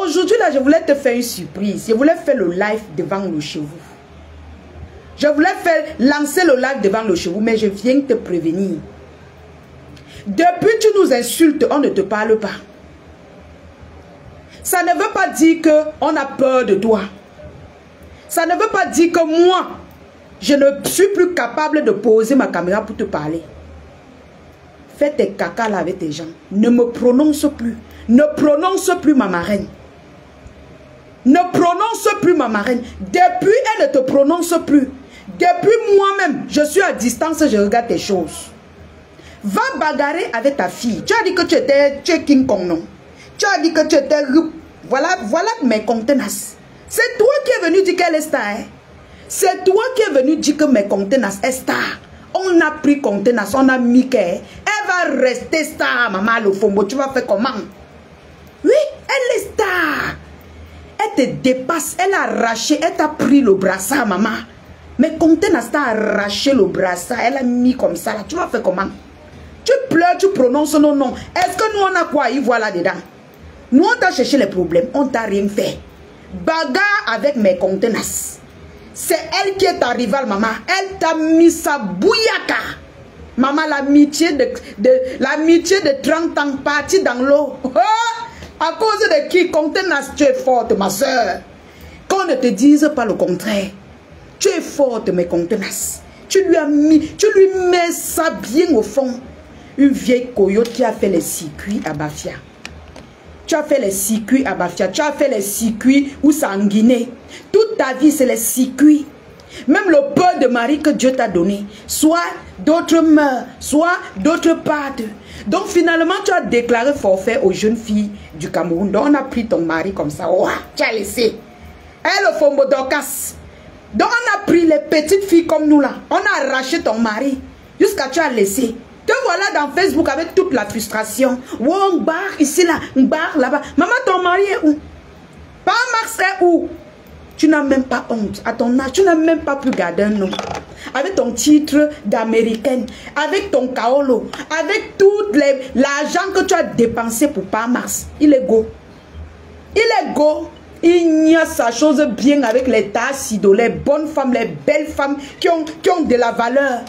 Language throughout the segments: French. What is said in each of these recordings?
aujourd'hui, là, je voulais te faire une surprise. Je voulais faire le live devant le chez vous. Je voulais lancer le live devant le chez vous, mais je viens te prévenir. Depuis que tu nous insultes, on ne te parle pas. Ça ne veut pas dire qu'on a peur de toi. Ça ne veut pas dire que moi, je ne suis plus capable de poser ma caméra pour te parler. Fais tes caca là avec tes gens. Ne me prononce plus. Ne prononce plus ma marraine. Ne prononce plus ma marraine. Depuis, elle ne te prononce plus. Depuis moi-même, je suis à distance, je regarde tes choses. Va bagarrer avec ta fille. Tu as dit que tu étais King Kong, non? Tu as dit que tu étais... Voilà mes contenances. C'est toi qui es venu dire qu'elle est star. Hein? C'est toi qui es venu dire que mes contenances est star. On a pris contenance, on a mis qu'elle va rester star, maman, le fombo. Tu vas faire comment? Oui, elle est star. Elle te dépasse, elle a arraché, elle t'a pris le brassard, maman. Mais contenance t'a arraché le brassard, elle a mis comme ça, là. Tu vas faire comment? Tu pleures, tu prononces non, non. Est-ce que nous, on a quoi y voir là-dedans? Nous, on t'a cherché les problèmes, on t'a rien fait. Bagarre avec mes contenances. C'est elle qui est ta rivale, maman. Elle t'a mis sa bouillaka. Maman, l'amitié de 30 ans partie dans l'eau. Oh, à cause de qui? Contenance, tu es forte, ma soeur. Qu'on ne te dise pas le contraire. Tu es forte, mes contenances. Tu lui mets ça bien au fond. Une vieille coyote qui a fait les circuits à Bafia. Tu as fait les circuits à Bafia. Tu as fait les circuits où c'est en Guinée. Toute ta vie, c'est les circuits. Même le peu de mari que Dieu t'a donné. Soit d'autres meurent, soit d'autres partent. Donc finalement, tu as déclaré forfait aux jeunes filles du Cameroun. Donc on a pris ton mari comme ça. Oh, tu as laissé. Elle, le Fombo Dorcas. Donc on a pris les petites filles comme nous là. On a arraché ton mari. Jusqu'à tu as laissé. Te voilà dans Facebook avec toute la frustration. Oh, on barre ici là, on barre là-bas. Maman, ton mari est où? Pas Max est où? Tu n'as même pas honte. À ton âge, tu n'as même pas pu garder un nom. Avec ton titre d'américaine, avec ton kaolo, avec tout l'argent que tu as dépensé pour pas Max. Il est go. Il est go. Il n'y a sa chose bien avec les tasses, les bonnes femmes, les belles femmes qui ont de la valeur.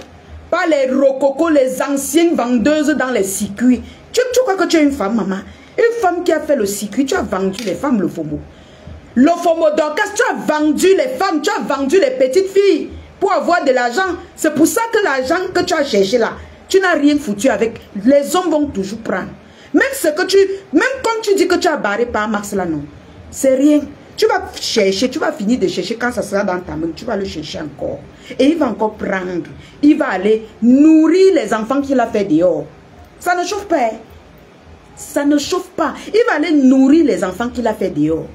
Pas les rococos, les anciennes vendeuses dans les circuits. Tu crois que tu es une femme, maman? Une femme qui a fait le circuit, tu as vendu les femmes, le FOMO. Le FOMO Dorcas, tu as vendu les femmes, tu as vendu les petites filles pour avoir de l'argent. C'est pour ça que l'argent que tu as cherché là, tu n'as rien foutu avec. Les hommes vont toujours prendre. Même comme tu dis que tu as barré par Max là, non. C'est rien. Tu vas chercher, tu vas finir de chercher quand ça sera dans ta main, tu vas le chercher encore. Et il va encore prendre. Il va aller nourrir les enfants qu'il a fait dehors. Ça ne chauffe pas. Ça ne chauffe pas. Il va aller nourrir les enfants qu'il a fait dehors.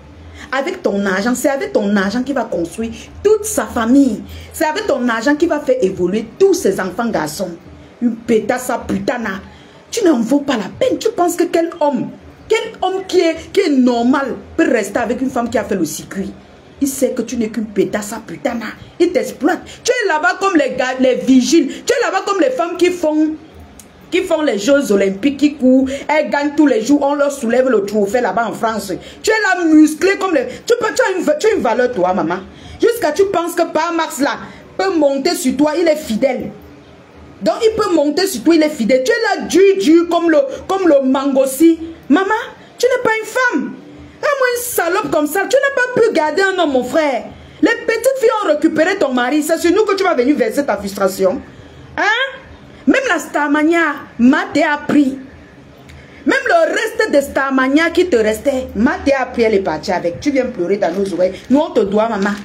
Avec ton argent, c'est avec ton argent qu'il va construire toute sa famille. C'est avec ton argent qu'il va faire évoluer tous ses enfants garçons. Une pétasse à putana. Tu n'en vaux pas la peine. Tu penses que quel homme qui est normal peut rester avec une femme qui a fait le circuit? Il sait que tu n'es qu'une pétasse à putana. Il t'exploite. Tu es là-bas comme les vigiles. Tu es là-bas comme les femmes qui font les Jeux Olympiques, qui courent. Elles gagnent tous les jours. On leur soulève le trophée là-bas en France. Tu es là musclé comme les... Tu as une valeur, toi, maman. Jusqu'à tu penses que par Max là peut monter sur toi, il est fidèle. Donc il peut monter sur toi, il est fidèle. Tu es là dur comme le mangossi. Maman, tu n'es pas une femme. Moi une salope comme ça, tu n'as pas pu garder un homme, mon frère. Les petites filles ont récupéré ton mari. C'est sur nous que tu vas venir verser ta frustration. Hein? Même la Starmania, Maté a pris. Même le reste de Starmania qui te restait, Maté a pris, elle est partie avec. Tu viens pleurer dans nos oreilles. Nous, on te doit, maman.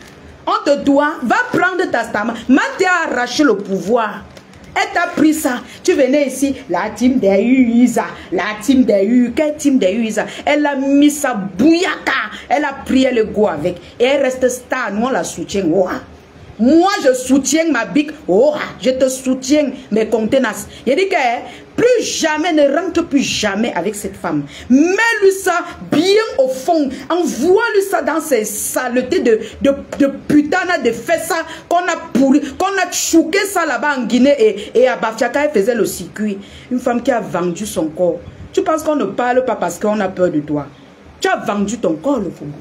On te doit. Va prendre ta Starmania. Maté a arraché le pouvoir. Elle t'a pris ça. Tu venais ici, la team des Uisa, la team des U. Quelle team des Uisa? Elle a mis sa bouillaka. Elle a pris le go avec. Et elle reste star. Nous, on la soutient. Oh. Moi, je soutiens ma bique. Oh, je te soutiens mes contenances. Il dit que plus jamais, ne rentre plus jamais avec cette femme. Mets-lui ça bien au fond. Envoie-lui ça dans ses saletés de putain de fait ça qu'on a pourri, qu'on a chouqué ça là-bas en Guinée et à Bafia quand elle faisait le circuit. Une femme qui a vendu son corps. Tu penses qu'on ne parle pas parce qu'on a peur de toi? Tu as vendu ton corps, le Fongo.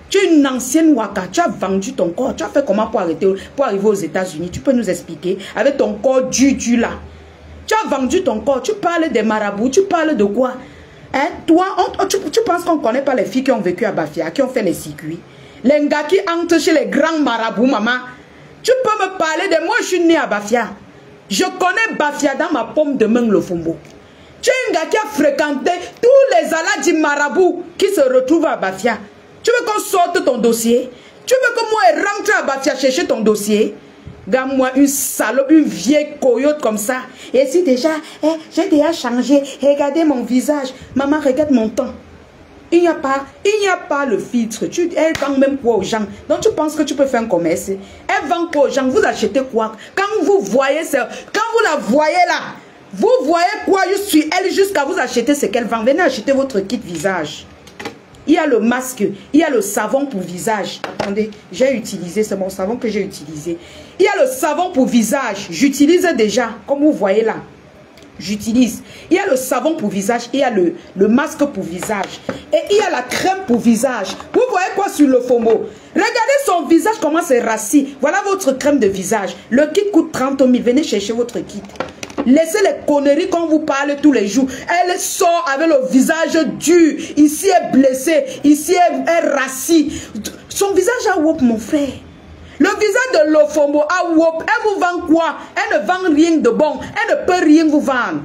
Tu es une ancienne Waka, tu as vendu ton corps. Tu as fait comment pour arrêter, pour arriver aux États-Unis? Tu peux nous expliquer avec ton corps du là. Tu as vendu ton corps, tu parles des marabouts, tu parles de quoi? Hein? Toi, tu penses qu'on ne connaît pas les filles qui ont vécu à Bafia, qui ont fait les circuits? Les gars qui entrent chez les grands marabouts, maman. Tu peux me parler de moi, je suis né à Bafia. Je connais Bafia dans ma paume de main, le Fombo. Tu es un gars qui a fréquenté tous les aladis marabouts qui se retrouvent à Bafia. Tu veux qu'on sorte ton dossier? Tu veux que moi rentre à Bafia chercher ton dossier? Gamme-moi une salope, une vieille coyote comme ça. Et si déjà, j'ai déjà changé, regardez mon visage. Maman, regarde mon temps. Il n'y a pas le filtre. Elle vend même quoi aux gens? Donc tu penses que tu peux faire un commerce? Elle vend quoi aux gens? Vous achetez quoi? Quand vous voyez ça, quand vous la voyez là, vous voyez quoi? Je suis elle jusqu'à vous acheter ce qu'elle vend. Venez acheter votre kit visage. Il y a le masque, il y a le savon pour visage. Attendez, j'ai utilisé, c'est mon savon que j'ai utilisé. Il y a le savon pour visage. J'utilise déjà, comme vous voyez là. J'utilise. Il y a le savon pour visage, il y a le masque pour visage. Et il y a la crème pour visage. Vous voyez quoi sur le FOMO? Regardez son visage, comment c'est rassis. Voilà votre crème de visage. Le kit coûte 30 000. Venez chercher votre kit. Laissez les conneries qu'on vous parle tous les jours. Elle sort avec le visage dur. Ici est blessée. Ici est rassis. Son visage a wop, mon frère. Le visage de l'Ofombo a wop. Elle vous vend quoi? Elle ne vend rien de bon. Elle ne peut rien vous vendre.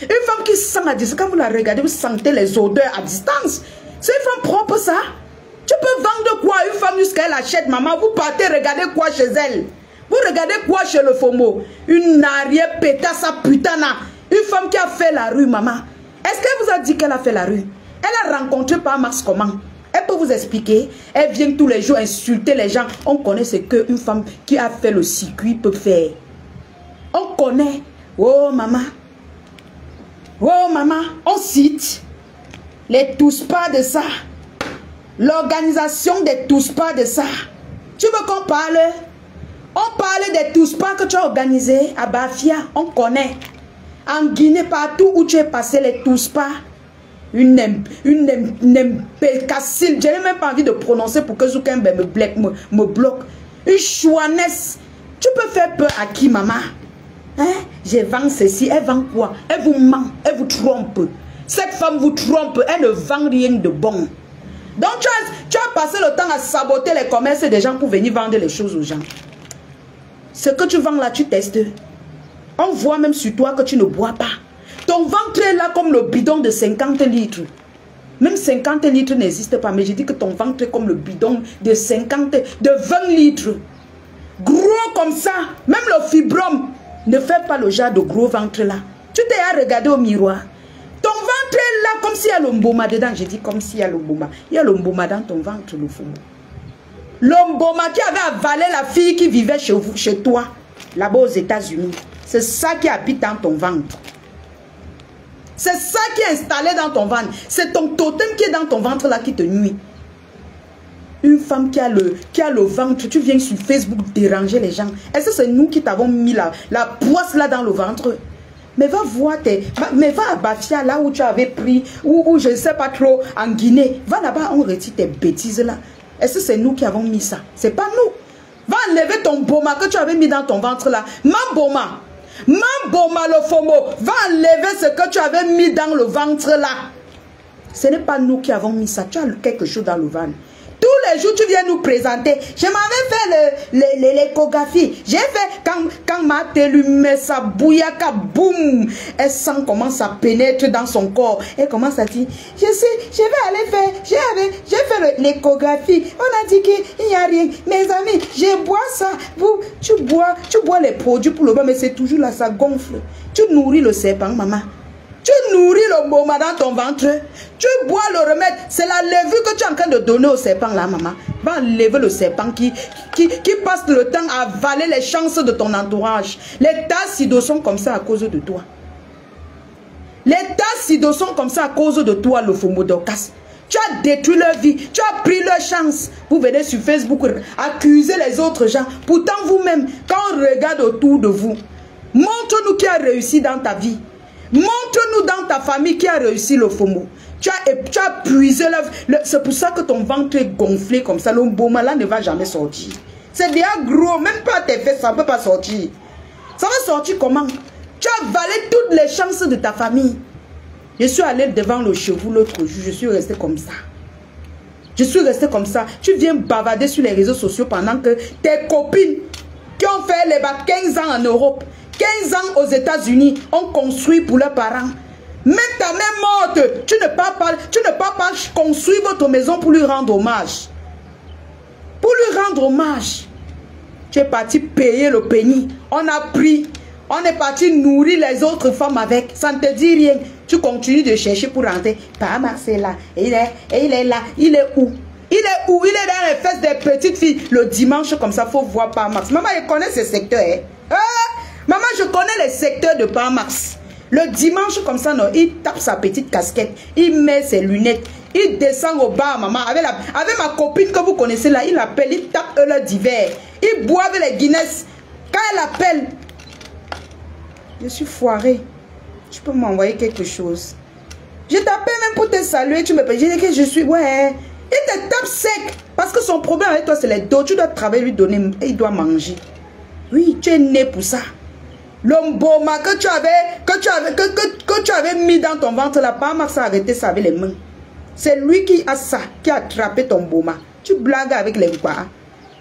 Une femme qui sent à distance, quand vous la regardez, vous sentez les odeurs à distance. C'est une femme propre, ça. Tu peux vendre quoi? Une femme jusqu'à elle achète, maman. Vous partez regarder quoi chez elle? Vous regardez quoi chez le FOMO? Une arrière pétasse à putana. Une femme qui a fait la rue, maman. Est-ce qu'elle vous a dit qu'elle a fait la rue? Elle a rencontré par Max comment? Elle peut vous expliquer. Elle vient tous les jours insulter les gens. On connaît ce qu'une femme qui a fait le circuit peut faire. On connaît. Oh maman. Oh maman. On cite les tous pas de ça. L'organisation des tous pas de ça. Tu veux qu'on parle? On parlait des tous pas que tu as organisés à Bafia. On connaît. En Guinée, partout où tu es passé, les tous pas. Une impécassile. Je n'ai même pas envie de prononcer pour que Zoukembe me bloque. Une chouanesse. Tu peux faire peur à qui, maman? Hein? Je vends ceci. Elle vend quoi? Elle vous ment. Elle vous trompe. Cette femme vous trompe. Elle ne vend rien de bon. Donc tu as passé le temps à saboter les commerces des gens pour venir vendre les choses aux gens. Ce que tu vends là, tu testes. On voit même sur toi que tu ne bois pas. Ton ventre est là comme le bidon de 50 litres. Même 50 litres n'existe pas. Mais je dis que ton ventre est comme le bidon de 20 litres. Gros comme ça. Même le fibrome. Ne fais pas le genre de gros ventre là. Tu t'es à regarder au miroir. Ton ventre est là comme s'il y a le mboma dedans. Je dis comme s'il y a le mboma. Il y a le mboma dans ton ventre, le fou. L'homboma qui avait avalé la fille qui vivait chez vous, chez toi, là-bas aux États-Unis. C'est ça qui habite dans ton ventre. C'est ça qui est installé dans ton ventre. C'est ton totem qui est dans ton ventre là qui te nuit. Une femme qui a le ventre, tu viens sur Facebook déranger les gens. Est-ce que c'est nous qui t'avons mis la poisse là dans le ventre? Mais va voir mais va à Bafia là où tu avais pris, ou je ne sais pas trop, en Guinée. Va là-bas, on retire tes bêtises là. Est-ce que c'est nous qui avons mis ça? C'est pas nous. Va enlever ton boma que tu avais mis dans ton ventre là. Mamboma. Mamboma le FOMO. Va enlever ce que tu avais mis dans le ventre là. Ce n'est pas nous qui avons mis ça. Tu as quelque chose dans le ventre. Tous les jours, tu viens nous présenter. Je m'avais fait l'échographie. J'ai fait, quand ma télé met sa bouillaka, boum, elle sent comment ça pénètre dans son corps. Elle commence à dire, je sais, je vais aller faire, j'ai fait l'échographie. On a dit qu'il n'y a rien. Mes amis, je bois ça. Tu bois les produits pour le bain, mais c'est toujours là, ça gonfle. Tu nourris le serpent, maman. Tu nourris le boma dans ton ventre. Tu bois le remède. C'est la levure que tu es en train de donner au serpent là, maman. Va enlever le serpent qui passe le temps à avaler les chances de ton entourage. Les tacidos sont comme ça à cause de toi. Les tacidos sont comme ça à cause de toi, le FOMO d'Ocas. Tu as détruit leur vie. Tu as pris leur chance. Vous venez sur Facebook accuser les autres gens. Pourtant vous-même, quand on regarde autour de vous, montre-nous qui a réussi dans ta vie. Montre-nous dans ta famille qui a réussi le FOMO. Tu as puisé c'est pour ça que ton ventre est gonflé comme ça. Le Mboma là ne va jamais sortir. C'est déjà gros, même pas tes fesses, ça ne peut pas sortir. Ça va sortir comment? Tu as avalé toutes les chances de ta famille. Je suis allé devant le chevaux l'autre jour, je suis resté comme ça. Je suis resté comme ça. Tu viens bavarder sur les réseaux sociaux pendant que tes copines qui ont fait les 15 ans en Europe, 15 ans aux États-Unis, ont construit pour leurs parents. Même ta mère morte, tu ne peux pas construire votre maison pour lui rendre hommage. Pour lui rendre hommage. Tu es parti payer le penny. On a pris. On est parti nourrir les autres femmes avec. Ça ne te dit rien. Tu continues de chercher pour rentrer. Pas Marcel là. Il est là. Il est où? Il est où? Il est dans les fesses des petites filles. Le dimanche comme ça, il faut voir Parmax. Maman, je connais ces secteurs. Hein? Maman, je connais les secteurs de Parmax. Le dimanche comme ça, non, il tape sa petite casquette. Il met ses lunettes. Il descend au bar, maman. Avec ma copine que vous connaissez là, il appelle, il tape l'heure d'hiver. Il boit avec les Guinness. Quand elle appelle, je suis foiré. Tu peux m'envoyer quelque chose. Je t'appelle même pour te saluer. Tu me payes. Je dis que je suis. Ouais. Il te tape sec. Parce que son problème avec toi, c'est les dos. Tu dois travailler, lui donner. Et il doit manger. Oui, tu es né pour ça. L'omboma que tu avais mis dans ton ventre, la Parmax a arrêté ça avec les mains. C'est lui qui a ça, qui a attrapé ton boma. Tu blagues avec les bas.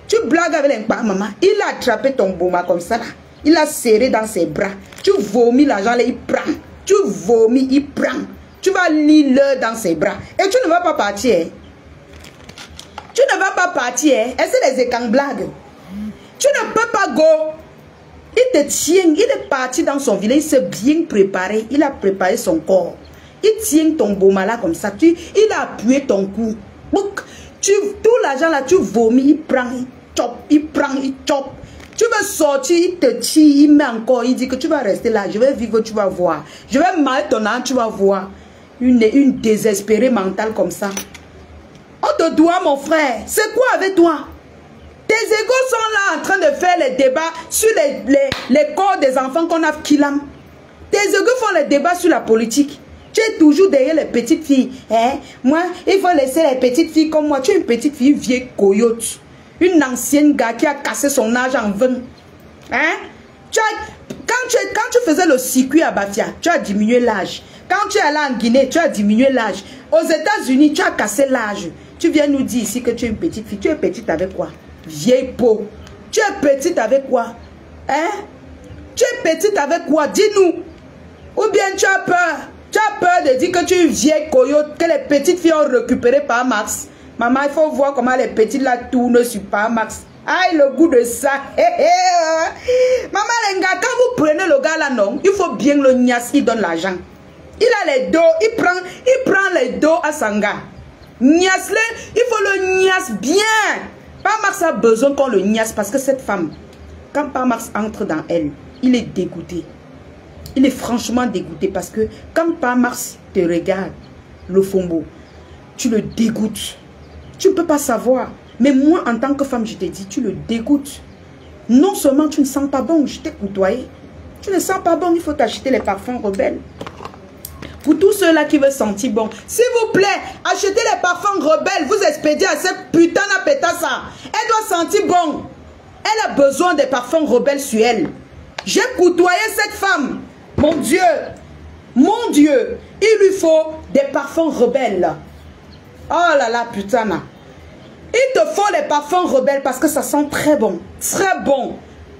Tu blagues avec les bas, maman. Il a attrapé ton boma comme ça. Là. Il l'a serré dans ses bras. Tu vomis l'argent, là, il prend. Tu vomis, il prend. Tu vas lire dans ses bras. Et tu ne vas pas partir. Hein? Tu ne vas pas partir. Hein? Et c'est les écans blagues. Tu ne peux pas go. Il te tient. Il est parti dans son village. Il s'est bien préparé. Il a préparé son corps. Il tient ton boma là comme ça. Il a appuyé ton cou. Tout l'argent là, tu vomis. Il prend, il chope. Il prend, il chope. Tu veux sortir, il te tire, il met encore, il dit que tu vas rester là, je vais vivre, tu vas voir. Je vais marier ton âme, tu vas voir. Une désespérée mentale comme ça. On te doit, mon frère. C'est quoi avec toi? Tes égos sont là en train de faire les débats sur les corps des enfants qu'on a killam. Tes égos font les débats sur la politique. Tu es toujours derrière les petites filles. Hein? Moi, il faut laisser les petites filles comme moi. Tu es une petite fille vieille coyote. Une ancienne gars qui a cassé son âge en 20. Hein? Quand tu faisais le circuit à Bafia, tu as diminué l'âge. Quand tu es allé en Guinée, tu as diminué l'âge. Aux États-Unis, tu as cassé l'âge. Tu viens nous dire ici que tu es une petite fille. Tu es petite avec quoi? Vieille peau. Tu es petite avec quoi? Hein? Tu es petite avec quoi? Dis-nous. Ou bien tu as peur. Tu as peur de dire que tu es une vieille coyote, que les petites filles ont récupéré par Max. Maman, il faut voir comment les petites là tournent sur Parmax. Aïe, le goût de ça. Maman, les gars, quand vous prenez le gars là, non, il faut bien le nias, il donne l'argent. Il a les dos, il prend les dos à son gars. Nias-le, il faut le nias bien. Parmax a besoin qu'on le nias parce que cette femme, quand Parmax entre dans elle, il est dégoûté. Il est franchement dégoûté parce que quand Parmax te regarde, le fombo, tu le dégoûtes. Tu ne peux pas savoir. Mais moi, en tant que femme, je te dis, tu le dégoûtes. Non seulement tu ne sens pas bon, je t'ai côtoyé. Tu ne sens pas bon, il faut t'acheter les parfums rebelles. Pour tous ceux-là qui veulent sentir bon, s'il vous plaît, achetez les parfums rebelles. Vous expédiez à cette putain de pétassa. Elle doit sentir bon. Elle a besoin des parfums rebelles sur elle. J'ai côtoyé cette femme. Mon Dieu. Mon Dieu. Il lui faut des parfums rebelles. Oh là là, putain. Il te faut les parfums rebelles parce que ça sent très bon. Très bon.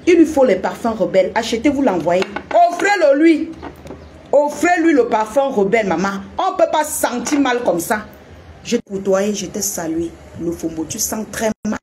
Il lui faut les parfums rebelles. Achetez-vous l'envoyer. Offrez-le lui. Offrez-lui le parfum rebelle, maman. On ne peut pas sentir mal comme ça. Je t'ai côtoyé, je t'ai salué. Le fombo, tu sens très mal.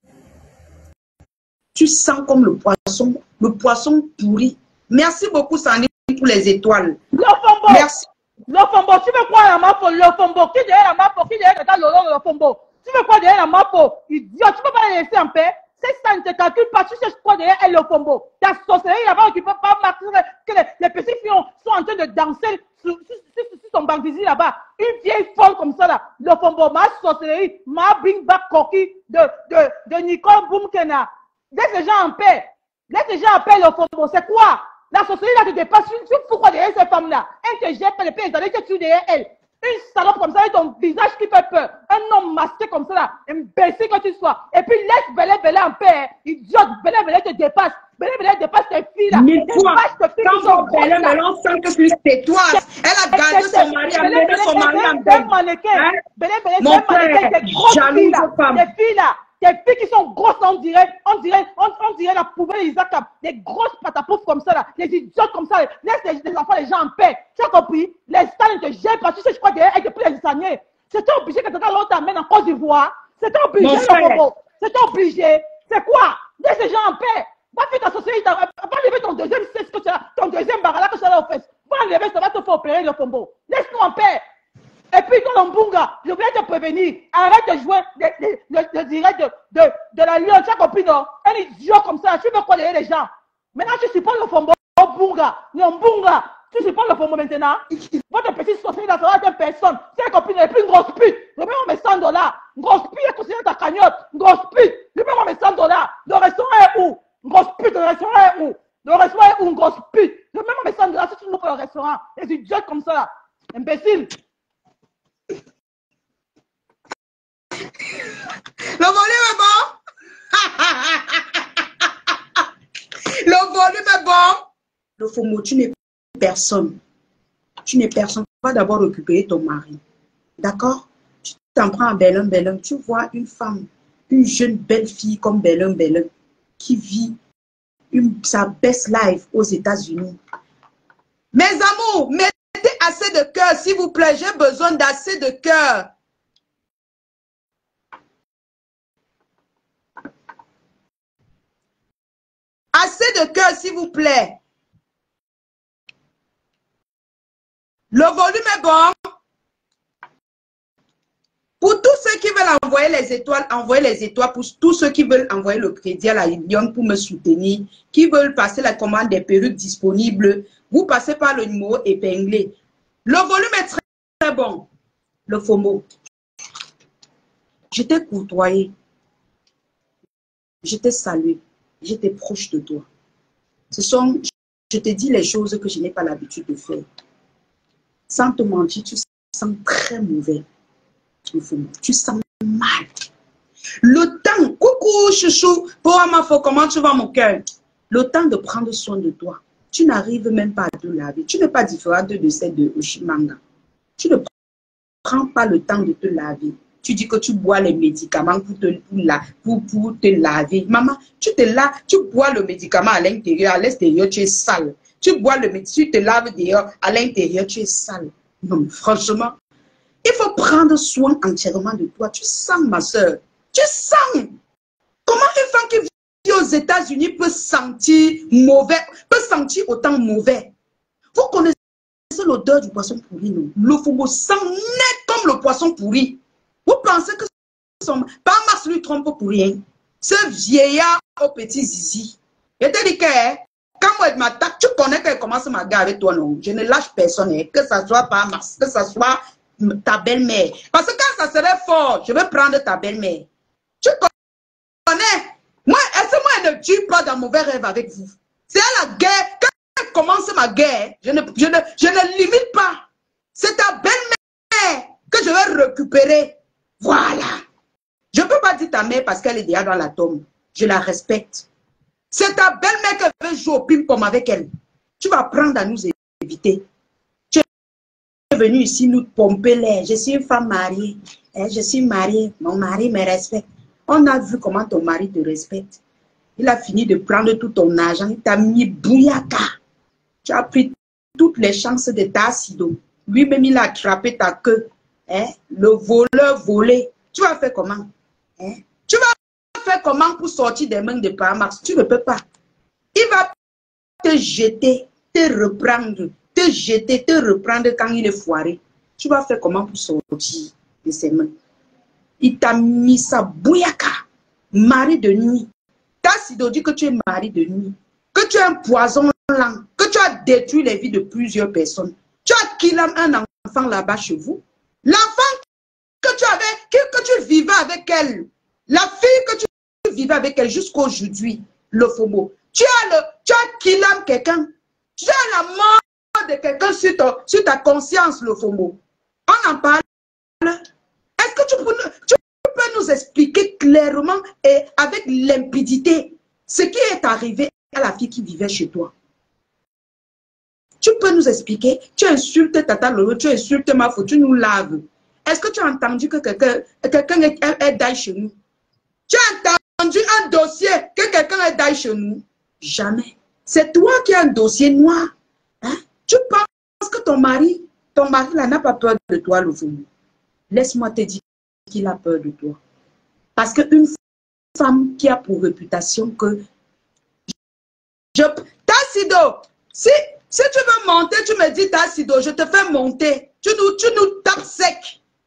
Tu sens comme le poisson pourri. Merci beaucoup, Sandy, pour les étoiles. Le fombo. Merci. Le fombo, tu veux quoi, la mapo? Le fombo, qui derrière la mapo? Qui derrière le fombo? Tu veux quoi derrière la mapo? Idiot, tu peux pas la laisser en paix? C'est ça, ne te calcule pas, tu cherches quoi derrière elle, le fombo? Ta sorcellerie là-bas, tu ne peux pas marquer que les petits filles sont en train de danser sur ton bandisi là-bas. Une vieille folle comme ça là. Le fombo, ma sorcellerie, ma bring back coquille de Nicole Boumkena. Laisse les gens en paix. Laisse les gens en paix, le fombo. C'est quoi? La sorcellerie là te dépasse. Tu fous quoi derrière cette femme là? Elle te jette pas les pieds, les années que tu derrière elle. Une salope comme ça, avec ton visage qui fait peur. Un homme masqué comme ça, là, imbécile que tu sois. Et puis laisse Belé en paix. Idiote, Belé te dépasse. Belé dépasse tes filles là. Mille fois. Tes filles qui sont grosses là. On sent que plus c'est toi. Elle a gardé son mari, amené son mari en paix. Belé, tes grosses filles là. Tes filles là. Des filles qui sont grosses, on dirait la poubelle Isaac, des grosses patapoufs comme ça, là, des idiotes comme ça, laisse les enfants, les gens en paix. Tu as compris? Les stars ne te gênent pas, tu sais, je crois qu'elle depuis les années. C'était obligé que quelqu'un l'autre t'amène en Côte d'Ivoire. C'était obligé, c'était obligé. C'est quoi? Laisse les gens en paix. Va faire ta société, va enlever ton deuxième sexe que tu as, ton deuxième barala que tu as aux fesses. Va enlever, ça va te faire opérer le fombo. Laisse-nous en paix. Et puis, dans l'Ombunga, je voulais te prévenir. Arrête de jouer le direct de la lionne. Tu as compris, non? Un idiot comme ça, tu veux coller les gens. Maintenant, tu supportes le Fombo, L'Ombunga. Tu supportes le Fombo maintenant. Votre petite société là, ça va être personne. Tu as compris, il n'est plus une grosse pute. Remets-moi mes 100 $. Une grosse pute est considérée ta cagnotte. Une grosse pute. Remets-moi mes 100 $. Le restaurant est où? Une grosse pute, le restaurant est où? Le restaurant est où? Une grosse pute. Remets-moi mes 100 $ si tu nous pour le restaurant. Les idiots comme ça là. Imbécile. Le volume est bon. Le volume est bon. Le FOMO, tu n'es personne. Tu n'es personne. Tu vas d'abord récupérer ton mari. D'accord? Tu t'en prends à Belém. Tu vois une femme, une jeune belle fille comme Belém, qui vit sa best life aux États-Unis. Mes amours, mettez assez de cœur, s'il vous plaît. J'ai besoin d'assez de cœur. Assez de cœur, s'il vous plaît. Le volume est bon. Pour tous ceux qui veulent envoyer les étoiles, envoyez les étoiles. Pour tous ceux qui veulent envoyer le crédit à la Lyon pour me soutenir, qui veulent passer la commande des perruques disponibles, vous passez par le numéro épinglé. Le volume est très, très bon. Le FOMO. Je t'ai courtoyé. Je t'ai salué. J'étais proche de toi. Je te dis les choses que je n'ai pas l'habitude de faire. Sans te mentir, tu sens très mauvais. Tu sens mal. Le temps, coucou chouchou, pour Amafo, comment tu vas mon cœur? Le temps de prendre soin de toi. Tu n'arrives même pas à te laver. Tu n'es pas différente de celle de Oshimanga. Tu ne prends pas le temps de te laver. Tu dis que tu bois les médicaments pour te laver. Maman, tu bois le médicament à l'intérieur, à l'extérieur, tu es sale. Tu bois le médicament, tu te laves dehors, à l'intérieur, tu es sale. Non, franchement, il faut prendre soin entièrement de toi. Tu sens, ma soeur. Tu sens. Comment une femme qui vit aux États-Unis peut sentir mauvais, peut sentir autant mauvais? Vous connaissez l'odeur du poisson pourri, non? Le FOMO sent net comme le poisson pourri. Vous pensez que pas Mars lui trompe pour rien? Ce vieillard au petit zizi. Je te dis que quand moi je m'attaque, tu connais qu'elle commence ma guerre avec toi, non? Je ne lâche personne, que ce soit pas Mars, que ce soit ta belle-mère. Parce que quand ça serait fort, je vais prendre ta belle-mère. Tu connais? Moi, est-ce que moi je ne tue pas dans mauvais rêve avec vous? C'est à la guerre. Quand elle commence ma guerre, je ne limite pas. C'est ta belle-mère que je vais récupérer. Voilà. Je ne peux pas dire ta mère parce qu'elle est déjà dans la tombe. Je la respecte. C'est ta belle-mère qui veut jouer au ping-pong avec elle. Tu vas apprendre à nous éviter. Tu es venu ici nous pomper l'air. Je suis une femme mariée. Je suis mariée. Mon mari me respecte. On a vu comment ton mari te respecte. Il a fini de prendre tout ton argent. Il t'a mis bouyaka. Tu as pris toutes les chances de ta sido. Lui-même, il a attrapé ta queue. Le voleur volé. Tu vas faire comment? Tu vas faire comment pour sortir des mains de Paramax? Tu ne peux pas. Il va te jeter, te reprendre, te jeter, te reprendre quand il est foiré. Tu vas faire comment pour sortir de ses mains? Il t'a mis sa bouyaka. Mari de nuit. Tassido dit que tu es mari de nuit. Que tu es un poison lent. Que tu as détruit les vies de plusieurs personnes. Tu as killé un enfant là-bas chez vous. L'enfant que tu avais, que tu vivais avec elle. La fille que tu vivais avec elle jusqu'à aujourd'hui. Le FOMO. Tu as killé quelqu'un. Tu as la mort de quelqu'un sur ta conscience, le FOMO. On en parle. Est-ce que tu peux nous expliquer clairement et avec limpidité ce qui est arrivé à la fille qui vivait chez toi? Tu peux nous expliquer? Tu insultes Tata Lolo, tu insultes ma faute, tu nous laves. Est-ce que tu as entendu que quelqu'un est d'ailleurs chez nous? Tu as entendu un dossier que quelqu'un est d'ailleurs chez nous? Jamais. C'est toi qui as un dossier noir. Hein? Tu penses que ton mari là n'a pas peur de toi, le fou. Laisse-moi te dire qu'il a peur de toi. Parce qu'une femme qui a pour réputation que... Tassido, si tu veux monter, tu me dis Tassido, je te fais monter. Tu nous tapes sec.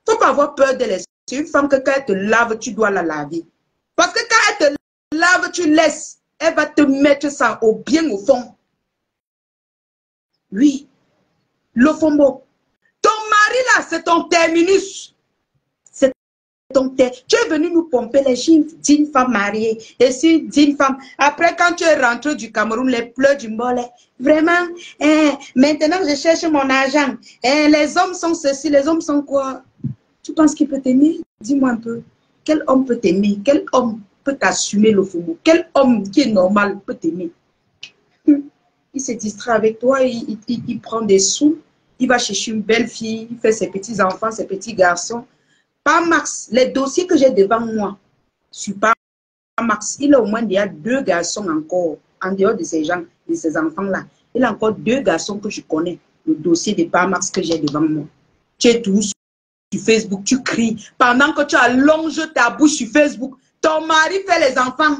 Il ne faut pas avoir peur de laisser. C'est une femme que quand elle te lave, tu dois la laver. Parce que quand elle te lave, tu laisses. Elle va te mettre ça bien au fond. Oui. Lofombo. Ton mari là, c'est ton terminus. Tu es venu nous pomper les jeans d'une femme mariée et si d'une femme. Après, quand tu es rentré du Cameroun, les pleurs du mollet. Vraiment, maintenant je cherche mon argent. Les hommes sont ceci, les hommes sont quoi? Tu penses qu'il peut t'aimer? Dis-moi un peu. Quel homme peut t'aimer? Quel homme peut t'assumer le fou? Quel homme qui est normal peut t'aimer? Il se distrait avec toi, il prend des sous, il va chercher une belle fille, il fait ses petits enfants, ses petits garçons. Pas Max, les dossiers que j'ai devant moi, sur pas Max, il a au moins déjà 2 garçons encore, en dehors de ces gens, de ces enfants-là. Il a encore 2 garçons que je connais, le dossier de pas Max que j'ai devant moi. Tu es tout sur Facebook, tu cries. Pendant que tu allonges ta bouche sur Facebook, ton mari fait les enfants.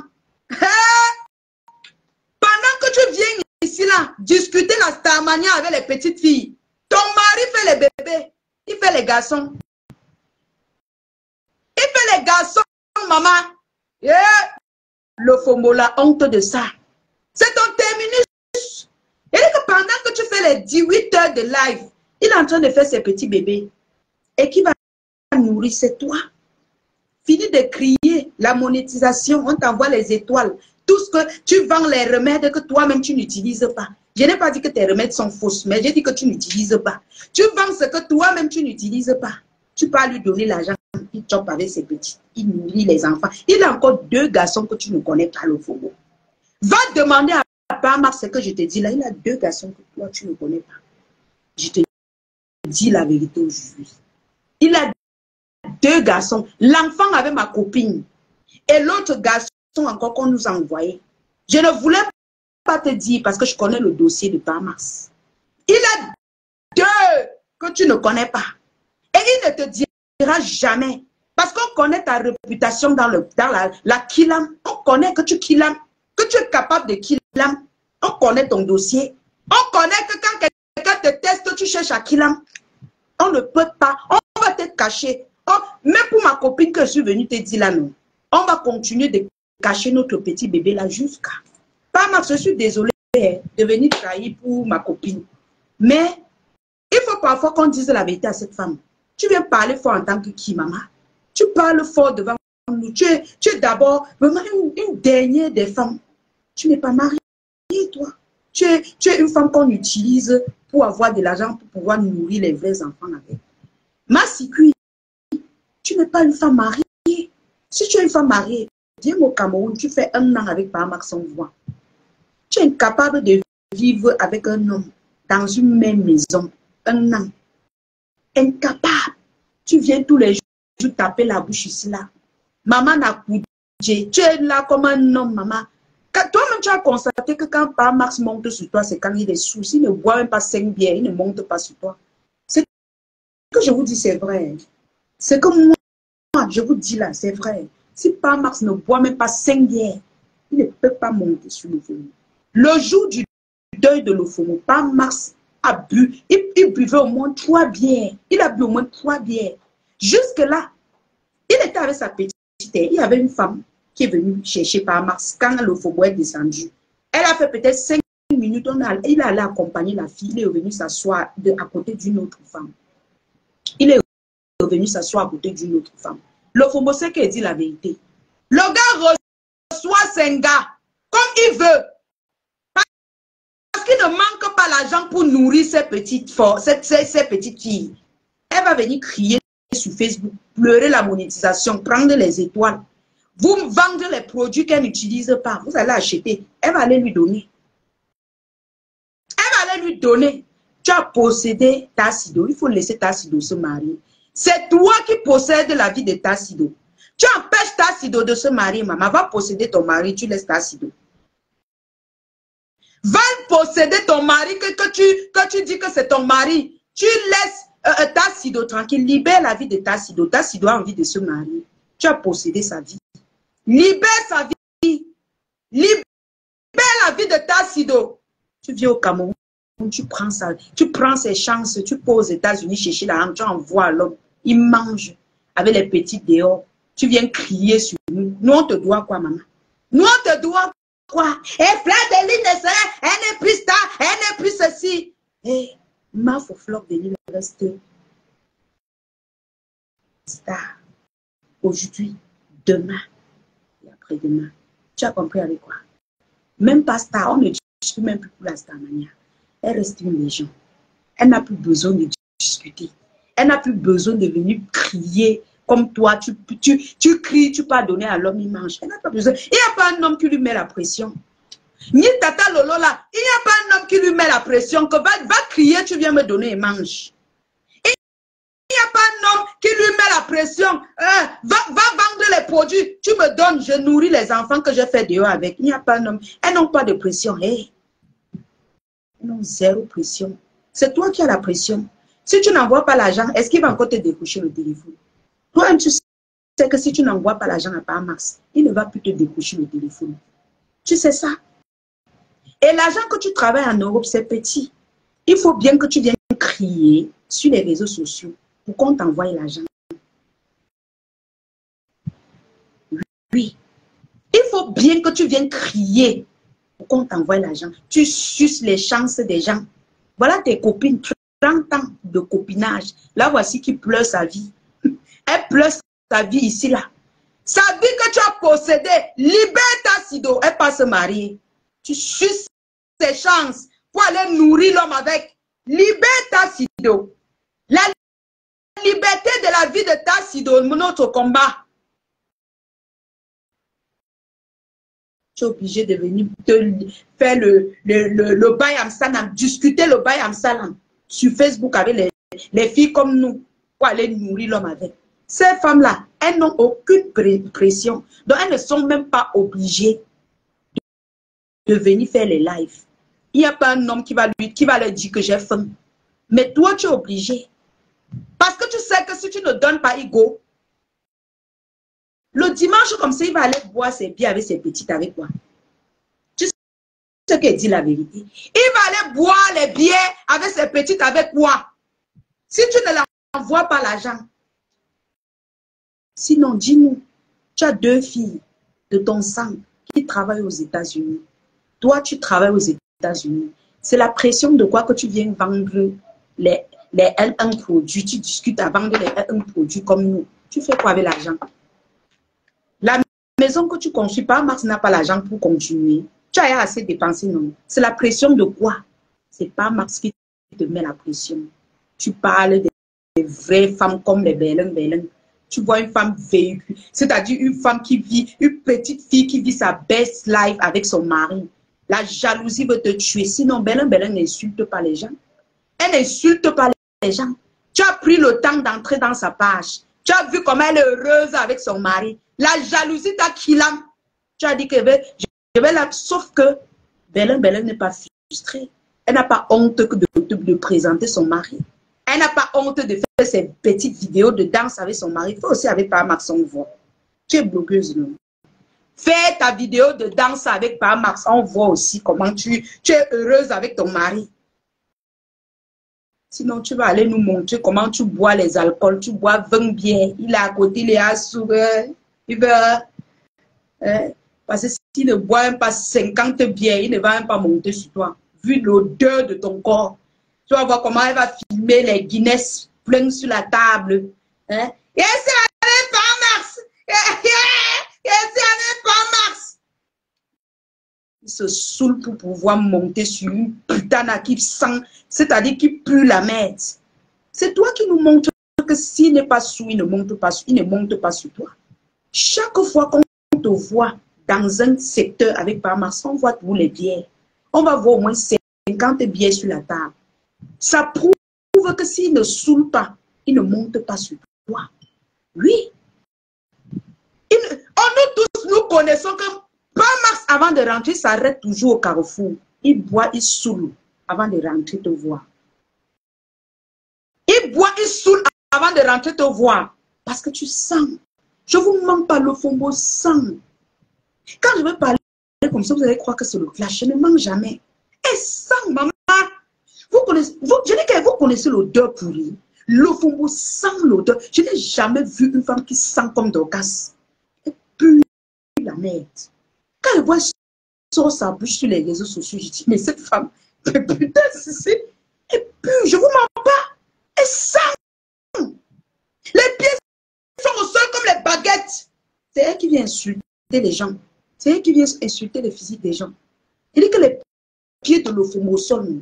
Pendant que tu viens ici, là, discuter la starmania avec les petites filles, ton mari fait les bébés, il fait les garçons. Il fait les garçons, maman. Le FOMO, la honte de ça. C'est ton terminus. Et que pendant que tu fais les 18 heures de live, il est en train de faire ses petits bébés. Et qui va nourrir, c'est toi. Fini de crier la monétisation, on t'envoie les étoiles. Tout ce que tu vends, les remèdes que toi-même tu n'utilises pas. Je n'ai pas dit que tes remèdes sont fausses, mais j'ai dit que tu n'utilises pas. Tu vends ce que toi-même tu n'utilises pas. Tu peux lui donner l'argent. Il chope avec ses petits, il nourrit les enfants. Il a encore 2 garçons que tu ne connais pas, le FOMO. Va demander à Pamar ce que je te dis là. Il a 2 garçons que toi tu ne connais pas. Je te dis la vérité aujourd'hui. Il a 2 garçons. L'enfant avait ma copine. Et l'autre garçon encore qu'on nous a envoyé. Je ne voulais pas te dire parce que je connais le dossier de Pamar. Il a 2 que tu ne connais pas. Et il ne te dira jamais. Parce qu'on connaît ta réputation dans la killam. On connaît que tu killam, que tu es capable de killam. On connaît ton dossier. On connaît que quand quelqu'un te teste, tu cherches à killam. On ne peut pas. On va te cacher. Même pour ma copine que je suis venue te dire là, non. On va continuer de cacher notre petit bébé là jusqu'à. Pas Max, je suis désolée de venir trahir pour ma copine. Mais il faut parfois qu'on dise la vérité à cette femme. Tu viens parler fort en tant que qui, maman? Tu parles fort devant nous. Tu es d'abord vraiment une dernière des femmes. Tu n'es pas mariée, toi. Tu es une femme qu'on utilise pour avoir de l'argent, pour pouvoir nourrir les vrais enfants avec. Ma Sikui, tu n'es pas une femme mariée. Si tu es une femme mariée, viens au Cameroun, tu fais 1 an avec Pamar sans voix. Tu es incapable de vivre avec un homme dans une même maison. 1 an. Incapable. Tu viens tous les jours taper la bouche ici là. Maman n'a coupé. Tu es là comme un homme, maman. Toi-même, tu as constaté que quand Pamar monte sur toi, c'est quand il est sous. Il ne boit même pas 5 bières, il ne monte pas sur toi. Ce que je vous dis, c'est vrai. C'est que moi, je vous dis là, c'est vrai. Si Pamar ne boit même pas 5 bières, il ne peut pas monter sur le FOMO. Le jour du deuil de l'OFOMO, Pamar a bu, il buvait au moins 3 bières. Il a bu au moins 3 bières. Jusque-là, il était avec sa petite. Il y avait une femme qui est venue chercher Pamar quand le FOMO est descendu. Elle a fait peut-être 5 minutes. Il allait accompagner la fille. Il est revenu s'asseoir à côté d'une autre femme. Il est revenu s'asseoir à côté d'une autre femme. Le FOMO sait qu'elle dit la vérité. Le gars reçoit 5 gars comme il veut. Parce qu'il ne manque pas l'argent pour nourrir ses petites filles. Elle va venir crier sur Facebook, pleurer la monétisation, prendre les étoiles. Vous vendre les produits qu'elle n'utilise pas. Vous allez acheter. Elle va aller lui donner. Elle va aller lui donner. Tu as possédé Tassido. Il faut laisser Tassido se marier. C'est toi qui possèdes la vie de Tassido. Tu empêches Tassido de se marier, maman. Va posséder ton mari, tu laisses Tassido. Va posséder ton mari, que tu dis que c'est ton mari. Tu laisses Tassido tranquille. Libère la vie de Tassido. Tassido a envie de se marier. Tu as possédé sa vie. Libère sa vie. Libère la vie de Tassido. Tu viens au Cameroun, tu prends ses chances, tu pars aux États-Unis chercher l'argent, tu envoies à l'homme. Il mange avec les petits dehors. Tu viens crier sur nous. Nous, on te doit quoi, maman? Nous, on te doit quoi? Et Fladeline, elle n'est plus star, elle n'est plus ceci. Et ma faut Fleur de Lille reste star. Aujourd'hui, demain et après-demain. Tu as compris avec quoi? Même pas star, on ne discute même plus pour la star mania. Elle reste une légende. Elle n'a plus besoin de discuter. Elle n'a plus besoin de venir crier comme toi. Tu cries, tu peux donner à l'homme, il mange. Elle n'a pas besoin. Il n'y a pas un homme qui lui met la pression. Ni Tata Lolo là, il n'y a pas un homme qui lui met la pression. Que va crier, tu viens me donner et mange. Il n'y a pas un homme qui lui met la pression. Va vendre les produits. Tu me donnes, je nourris les enfants que j'ai fait dehors avec. Il n'y a pas un homme. Elles n'ont pas de pression. Hey. Non, zéro pression. C'est toi qui as la pression. Si tu n'envoies pas l'argent, est-ce qu'il va encore te décrocher le téléphone? Toi-même, tu sais que si tu n'envoies pas l'argent à part Max, il ne va plus te décrocher le téléphone. Tu sais ça? Et l'argent que tu travailles en Europe, c'est petit. Il faut bien que tu viennes crier sur les réseaux sociaux pour qu'on t'envoie l'argent. Oui. Il faut bien que tu viennes crier pour qu'on t'envoie l'argent. Tu suces les chances des gens. Voilà tes copines, 30 ans de copinage. Là, voici qui pleure sa vie. Elle pleure sa vie ici, là. Sa vie que tu as possédée, libère Tassido, elle passe se marier. Tu suces ses chances pour aller nourrir l'homme avec. Libère Tassido. La liberté de la vie de Tassido, notre combat. Tu es obligé de venir te faire le Bayam Salam, discuter le Bayam Salam sur Facebook avec les filles comme nous pour aller nourrir l'homme avec. Ces femmes-là, elles n'ont aucune pression. Donc, elles ne sont même pas obligées de venir faire les lives. Il n'y a pas un homme qui va leur dire que j'ai faim. Mais toi, tu es obligé. Parce que tu sais que si tu ne donnes pas Igo, le dimanche comme ça, il va aller boire ses bières avec ses petites avec quoi? Tu sais qu'elle dit la vérité. Il va aller boire les bières avec ses petites avec quoi? Si tu ne l'envoies pas l'argent. Sinon, dis-nous, tu as 2 filles de ton sang qui travaillent aux États-Unis. Toi, tu travailles aux États-Unis. C'est la pression de quoi que tu viens vendre les L1 produits. Tu discutes à vendre les L1 produits comme nous. Tu fais quoi avec l'argent? La maison que tu construis, pas Max n'a pas l'argent pour continuer. Tu as assez dépensé, non? C'est la pression de quoi? C'est pas Max qui te met la pression. Tu parles des vraies femmes comme les Belen. Tu vois une femme véhicule, c'est-à-dire une femme qui vit, une petite fille qui vit sa best life avec son mari. La jalousie veut te tuer. Sinon, Belen n'insulte pas les gens. Elle n'insulte pas les gens. Tu as pris le temps d'entrer dans sa page. Tu as vu comment elle est heureuse avec son mari. La jalousie t'a killé. Tu as dit que je vais la... Sauf que Belen n'est pas frustrée. Elle n'a pas honte de présenter son mari. Elle n'a pas honte de faire ses petites vidéos de danse avec son mari. Fais aussi avec Max, on voit. Tu es blogueuse, non? Fais ta vidéo de danse avec Max, on voit aussi comment tu es heureuse avec ton mari. Sinon, tu vas aller nous montrer comment tu bois les alcools. Tu bois 20 bières. Il est à côté, il est assouré. Il veut... parce que s'il ne boit même pas 50 bières, il ne va même pas monter sur toi. Vu l'odeur de ton corps. Tu vas voir comment elle va filmer les Guinness pleins sur la table. Hein? Et c'est avec Max. Et c'est avec Max. Il se saoule pour pouvoir monter sur une putain qui sent, c'est-à-dire qui pue la merde. C'est toi qui nous montres que s'il n'est pas sous, il ne monte pas sur toi. Chaque fois qu'on te voit dans un secteur avec Parmax, on voit tous les billets. On va voir au moins 50 billets sur la table. Ça prouve que s'il ne saoule pas, il ne monte pas sur toi. Oui. Nous tous, nous connaissons que Parmax, avant de rentrer, s'arrête toujours au carrefour. Il boit, il saoule avant de rentrer te voir. Il boit, il saoule avant de rentrer te voir. Parce que tu sens. Je ne vous mens pas, le Fombo sent. Quand je vais parler comme ça, vous allez croire que c'est le clash. Je ne mens jamais. Et sent, maman. Vous connaissez, je dis que vous connaissez l'odeur pourrie. Le Fombo sent l'odeur. Je n'ai jamais vu une femme qui sent comme Dorcas. Elle pue la merde. Quand elle voit sur sa bouche sur les réseaux sociaux, je dis, mais cette femme, putain, c'est... Elle pue, je ne vous mens pas. Elle sent. Les pieds sont au sol comme les baguettes. C'est elle qui vient insulter les gens. C'est elle qui vient insulter le physique des gens. Il dit que les pieds de l'Ofombo au sol,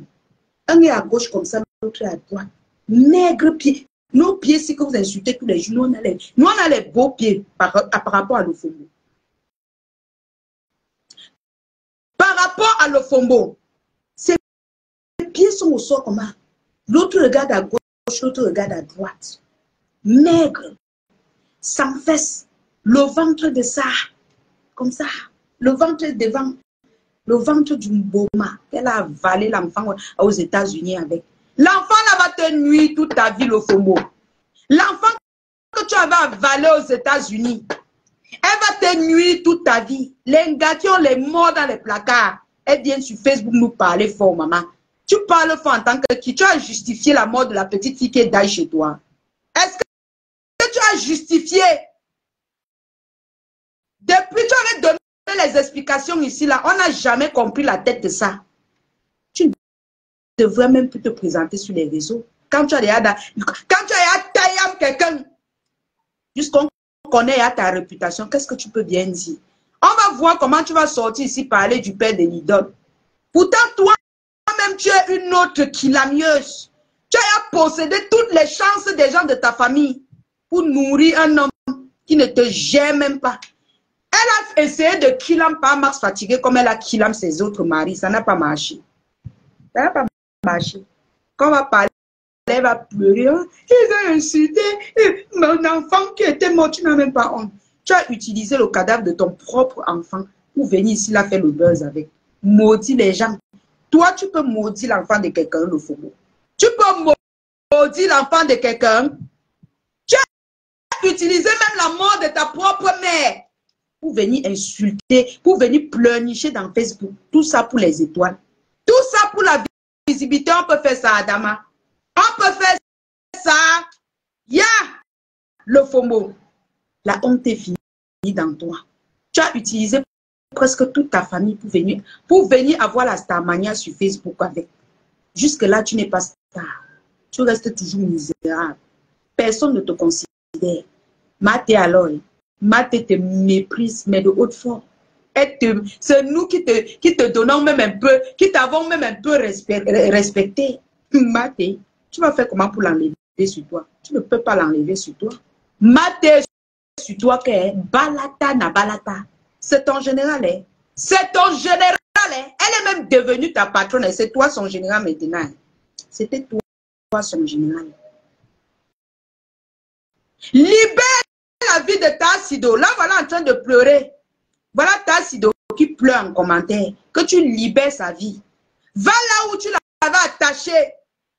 un est à gauche comme ça, l'autre est à droite. Maigre pieds. Nos pieds, c'est que vous insultez tous les jours. Nous, on a les beaux pieds par rapport à l'Ofombo. Par rapport à l'Ofombo, ses pieds sont au sol comme ça. L'autre regarde à gauche, l'autre regarde à droite. Maigre, sans fesses, le ventre de ça, comme ça, le ventre devant, le ventre du Mboma, qu'elle a avalé l'enfant aux États-Unis avec. L'enfant là va te nuire toute ta vie, le Fombo. L'enfant que tu avais avalé aux États-Unis, elle va te nuire toute ta vie. Les gars qui ont les morts dans les placards, elles viennent sur Facebook nous parler fort, maman. Tu parles fort en tant que qui? Tu as justifié la mort de la petite fille qui est d'ailleurs chez toi. Est-ce que tu as justifié? Depuis que tu avais donné les explications ici, là, on n'a jamais compris la tête de ça. Tu ne devrais même plus te présenter sur les réseaux. Quand tu as taillé quelqu'un, jusqu'on connaît ta réputation, qu'est-ce que tu peux bien dire? On va voir comment tu vas sortir ici parler du père de l'idole. Pourtant, toi-même, tu es une autre kilamieuse. Tu as possédé toutes les chances des gens de ta famille pour nourrir un homme qui ne te gère même pas. Elle a essayé de killam Parmax fatigué comme elle a killam ses autres maris. Ça n'a pas marché. Ça n'a pas marché. Quand on va parler, elle va pleurer. Oh, ils ont insulté mon enfant qui était mort. Tu n'as même pas honte. Tu as utilisé le cadavre de ton propre enfant pour venir ici là faire le buzz avec. Maudit les gens. Toi, tu peux maudire l'enfant de quelqu'un, le Fombo. Tu peux maudire l'enfant de quelqu'un. Tu as utilisé même la mort de ta propre mère pour venir insulter, pour venir pleurnicher dans Facebook. Tout ça pour les étoiles. Tout ça pour la visibilité. On peut faire ça, Adama. On peut faire ça. Ya, le Fombo. La honte est finie dans toi. Tu as utilisé presque toute ta famille pour venir avoir la Starmania sur Facebook avec. Jusque-là, tu n'es pas star. Tu restes toujours misérable. Personne ne te considère. Maté alors. Maté te méprise, mais de haute forme. C'est nous qui te donnons même un peu, qui t'avons même un peu respecté. Maté, tu vas faire comment pour l'enlever sur toi? Tu ne peux pas l'enlever sur toi. Maté sur toi, que balata na balata. C'est ton général, hein? C'est ton général, hein? Elle est même devenue ta patronne, c'est toi son général maintenant. C'était toi son général. Libère la vie de Tassido. Là, voilà en train de pleurer. Voilà Tassido qui pleure en commentaire. Que tu libères sa vie. Va là où tu l'avais attaché.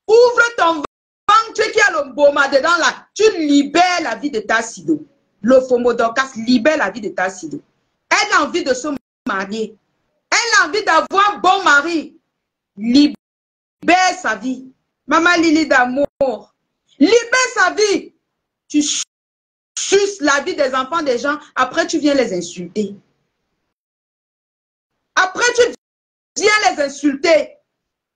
Ouvre ton ventre qui a le Mboma dedans là. Tu libères la vie de Tassido. Le Fombo Dorcas libère la vie de Tassido. Elle a envie de se marier. Elle a envie d'avoir un bon mari. Libère sa vie. Maman Lily d'amour. Libère sa vie. Tu suces la vie des enfants des gens. Après, tu viens les insulter. Après, tu viens les insulter.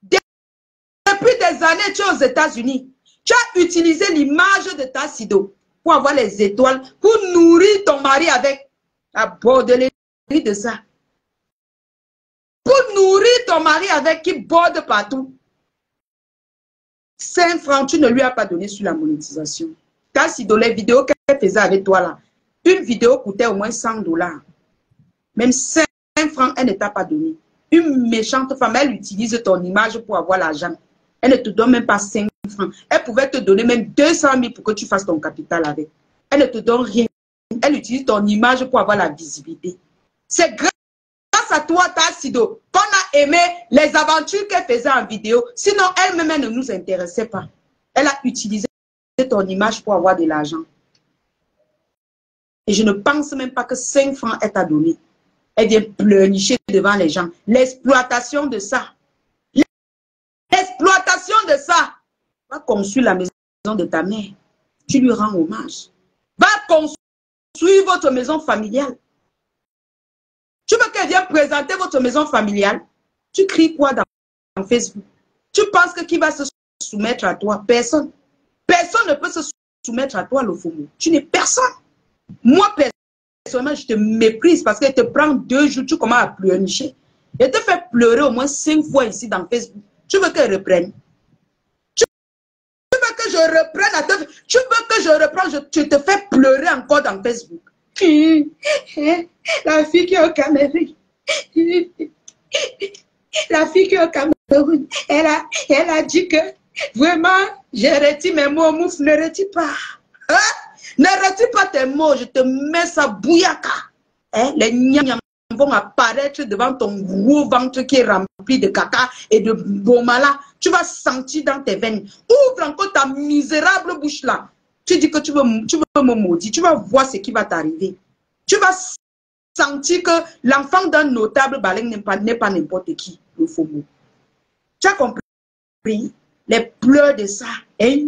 Depuis des années, tu es aux États-Unis. Tu as utilisé l'image de Tassido pour avoir les étoiles, pour nourrir ton mari avec la bordellerie de ça. Pour nourrir ton mari avec qui borde partout. 5 francs, tu ne lui as pas donné sur la monétisation. Tassido, les vidéos qu'elle faisait avec toi là, une vidéo coûtait au moins 100 $. Même 5 francs, elle ne t'a pas donné. Une méchante femme, elle utilise ton image pour avoir l'argent. Elle ne te donne même pas 5 francs. Elle pouvait te donner même 200 000 pour que tu fasses ton capital avec. Elle ne te donne rien. Elle utilise ton image pour avoir la visibilité. C'est grâce à toi, Tassido, qu'on a aimé les aventures qu'elle faisait en vidéo. Sinon, elle-même, elle ne nous intéressait pas. Elle a utilisé ton image pour avoir de l'argent. Et je ne pense même pas que 5 francs elle t'a donné. Elle vient pleurnicher devant les gens. L'exploitation de ça. L'exploitation de ça. Va construire la maison de ta mère. Tu lui rends hommage. Va construire votre maison familiale. Tu veux qu'elle vienne présenter votre maison familiale? Tu cries quoi dans Facebook? Tu penses que qui va se soumettre à toi? Personne. Personne ne peut se soumettre à toi, Lofomo. Tu n'es personne. Moi, personnellement, je te méprise parce qu'elle te prend 2 jours, tu commences à pleurnicher. Elle te fait pleurer au moins 5 fois ici dans Facebook. Tu veux qu'elle reprenne? Tu veux que je reprenne à te... Tu veux que je reprenne? Tu te fais pleurer encore dans Facebook. La fille qui est au Cameroun. La fille qui est au Cameroun. Elle a dit que vraiment, j'ai retiré mes mots. Mouf, ne retire pas. Hein? Ne retire pas tes mots. Je te mets ça bouillaka. Hein? Les gnam vont apparaître devant ton gros ventre qui est rempli de caca et de bomala. Tu vas sentir dans tes veines. Ouvre encore ta misérable bouche là. Tu dis que tu veux me maudire. Tu vas voir ce qui va t'arriver. Tu vas sentir que l'enfant d'un notable Baleng n'est pas n'importe qui. Le faux mot. Tu as compris? Les pleurs de ça. Et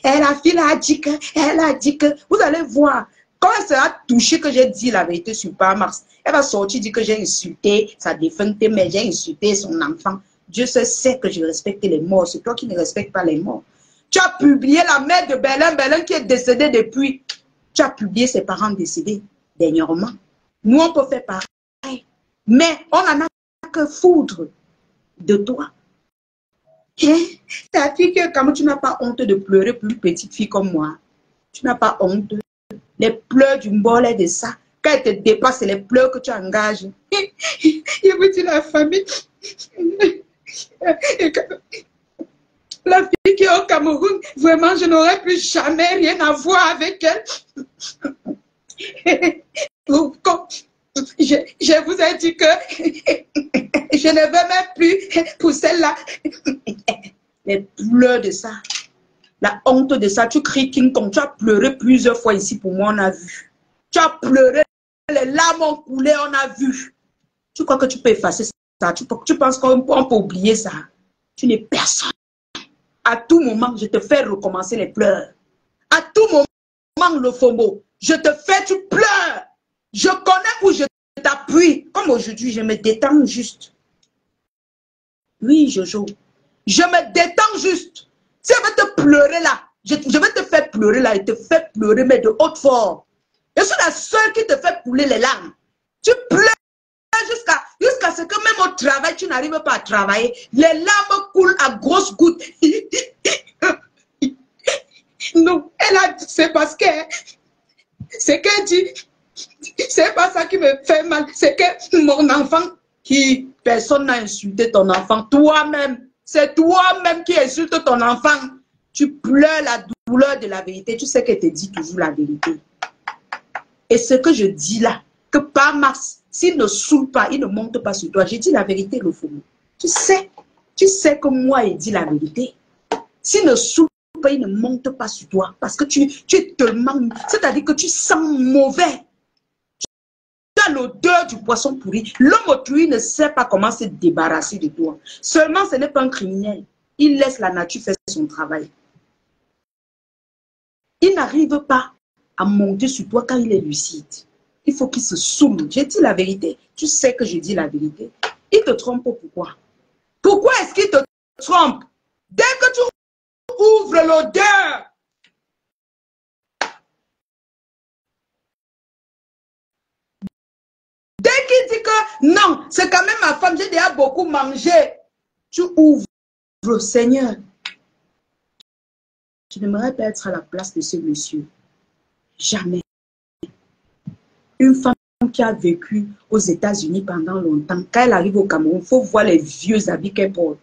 la fille a dit que, vous allez voir, quand elle sera touchée que j'ai dit la vérité sur Mars, elle va sortir dire que j'ai insulté sa défunte mère, j'ai insulté son enfant. Dieu sait que je respecte les morts. C'est toi qui ne respectes pas les morts. Tu as publié la mère de Belin qui est décédée depuis. Tu as publié ses parents décédés dernièrement. Nous, on peut faire pareil. Mais on n'en a que foudre de toi. Ta fille, comme tu n'as pas honte de pleurer pour une petite fille comme moi. Tu n'as pas honte. Les pleurs du mbolet de ça. Quand elle te dépasse, c'est les pleurs que tu engages. Il vous dit la famille. La fille qui est au Cameroun, vraiment, je n'aurais plus jamais rien à voir avec elle. Je vous ai dit que je ne veux même plus pour celle-là. Les pleurs de ça, la honte de ça, tu cries King Kong, tu as pleuré plusieurs fois ici pour moi, on a vu. Tu as pleuré, les larmes ont coulé, on a vu. Tu crois que tu peux effacer ça? Tu penses qu'on peut oublier ça? Tu n'es personne. À tout moment, je te fais recommencer les pleurs. À tout moment, le FOMO, je te fais, tu pleures. Je connais où je t'appuie. Comme aujourd'hui, je me détends juste. Oui, Jojo. Je me détends juste. Si je vais te pleurer là, je vais te faire pleurer là, et te faire pleurer, mais de haute forme. Je suis la seule qui te fait couler les larmes. Tu pleures jusqu'à ce que même au travail, tu n'arrives pas à travailler. Les larmes coulent à grosses gouttes. Non, elle a dit, c'est parce que c'est qu'elle dit, c'est pas ça qui me fait mal, c'est que mon enfant, personne n'a insulté ton enfant, toi-même, c'est toi-même qui insulte ton enfant. Tu pleures la douleur de la vérité, tu sais qu'elle te dit toujours la vérité. Et ce que je dis là, que par Mars, s'il ne saoule pas, il ne monte pas sur toi, j'ai dit la vérité, le fou. Tu sais que moi, il dit la vérité. S'il ne saoule pas, il ne monte pas sur toi, parce que tu es tellement, c'est-à-dire que tu sens mauvais. Tu as l'odeur du poisson pourri. L'homme autrui ne sait pas comment se débarrasser de toi. Seulement, ce n'est pas un criminel. Il laisse la nature faire son travail. Il n'arrive pas à monter sur toi quand il est lucide. Il faut qu'il se saoule. J'ai dit la vérité. Tu sais que je dis la vérité. Il te trompe pourquoi? Pourquoi est-ce qu'il te trompe? Dès que tu ouvres l'odeur, dès qu'il dit que non, c'est quand même ma femme, j'ai déjà beaucoup mangé, tu ouvres, Seigneur. Je n'aimerais pas être à la place de ce monsieur. Jamais. Une femme qui a vécu aux États-Unis pendant longtemps, quand elle arrive au Cameroun, il faut voir les vieux habits qu'elle porte.